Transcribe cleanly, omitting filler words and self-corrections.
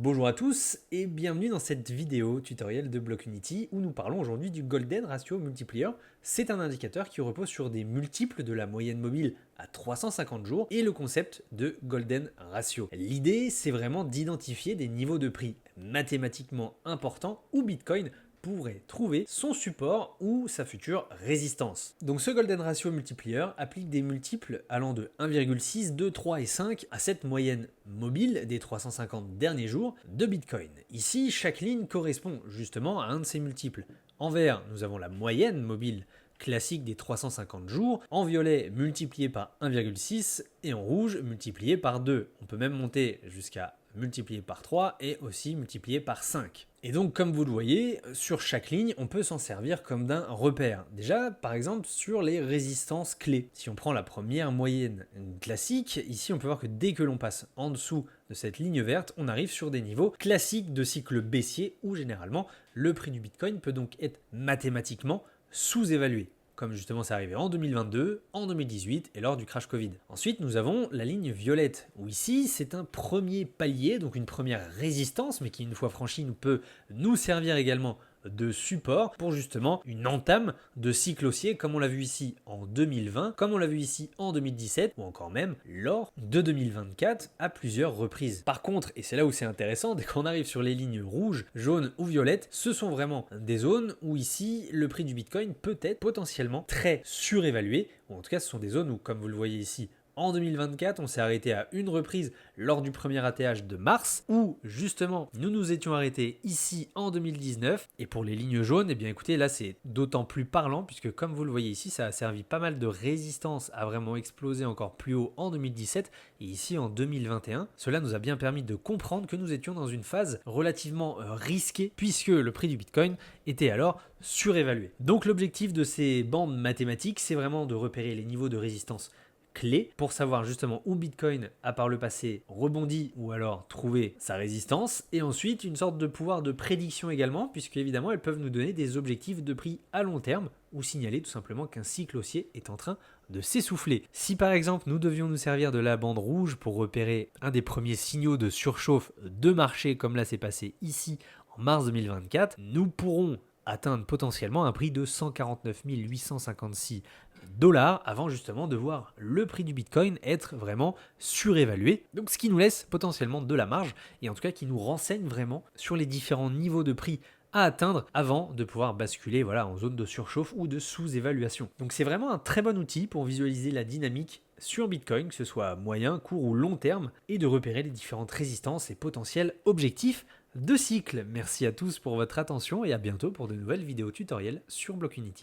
Bonjour à tous et bienvenue dans cette vidéo tutoriel de Blockunity où nous parlons aujourd'hui du Golden Ratio Multiplier. C'est un indicateur qui repose sur des multiples de la moyenne mobile à 350 jours et le concept de Golden Ratio. L'idée, c'est vraiment d'identifier des niveaux de prix mathématiquement importants où Bitcoin pourrait trouver son support ou sa future résistance. Donc ce Golden Ratio Multiplier applique des multiples allant de 1,6, 2, 3 et 5 à cette moyenne mobile des 350 derniers jours de Bitcoin. Ici, chaque ligne correspond justement à un de ces multiples. En vert, nous avons la moyenne mobile classique des 350 jours, en violet multiplié par 1,6 et en rouge multiplié par 2. On peut même monter jusqu'à multiplié par 3 et aussi multiplié par 5. Et donc comme vous le voyez, sur chaque ligne, on peut s'en servir comme d'un repère. Déjà, par exemple, sur les résistances clés. Si on prend la première moyenne classique, ici on peut voir que dès que l'on passe en dessous de cette ligne verte, on arrive sur des niveaux classiques de cycle baissier où généralement le prix du Bitcoin peut donc être mathématiquement sous-évalué, comme justement c'est arrivé en 2022, en 2018 et lors du crash Covid. Ensuite, nous avons la ligne violette, où ici c'est un premier palier, donc une première résistance, mais qui une fois franchie peut nous servir également de support pour justement une entame de cycle haussier comme on l'a vu ici en 2020, comme on l'a vu ici en 2017 ou encore même lors de 2024 à plusieurs reprises. Par contre, et c'est là où c'est intéressant, dès qu'on arrive sur les lignes rouges, jaunes ou violettes, ce sont vraiment des zones où ici le prix du Bitcoin peut être potentiellement très surévalué, ou en tout cas ce sont des zones où, comme vous le voyez ici, en 2024, on s'est arrêté à une reprise lors du premier ATH de mars, où justement nous nous étions arrêtés ici en 2019. Et pour les lignes jaunes, eh bien écoutez, là c'est d'autant plus parlant, puisque comme vous le voyez ici, ça a servi pas mal de résistance à vraiment exploser encore plus haut en 2017 et ici en 2021. Cela nous a bien permis de comprendre que nous étions dans une phase relativement risquée, puisque le prix du Bitcoin était alors surévalué. Donc l'objectif de ces bandes mathématiques, c'est vraiment de repérer les niveaux de résistance clés pour savoir justement où Bitcoin a par le passé rebondi ou alors trouvé sa résistance, et ensuite une sorte de pouvoir de prédiction également, puisque évidemment elles peuvent nous donner des objectifs de prix à long terme ou signaler tout simplement qu'un cycle haussier est en train de s'essouffler. Si par exemple nous devions nous servir de la bande rouge pour repérer un des premiers signaux de surchauffe de marché comme là c'est passé ici en mars 2024, nous pourrons atteindre potentiellement un prix de 149 856 dollars avant justement de voir le prix du Bitcoin être vraiment surévalué. Donc ce qui nous laisse potentiellement de la marge et en tout cas qui nous renseigne vraiment sur les différents niveaux de prix à atteindre avant de pouvoir basculer en zone de surchauffe ou de sous-évaluation. Donc c'est vraiment un très bon outil pour visualiser la dynamique sur Bitcoin, que ce soit à moyen, court ou long terme, et de repérer les différentes résistances et potentiels objectifs de cycle. Merci à tous pour votre attention et à bientôt pour de nouvelles vidéos tutoriels sur Blockunity.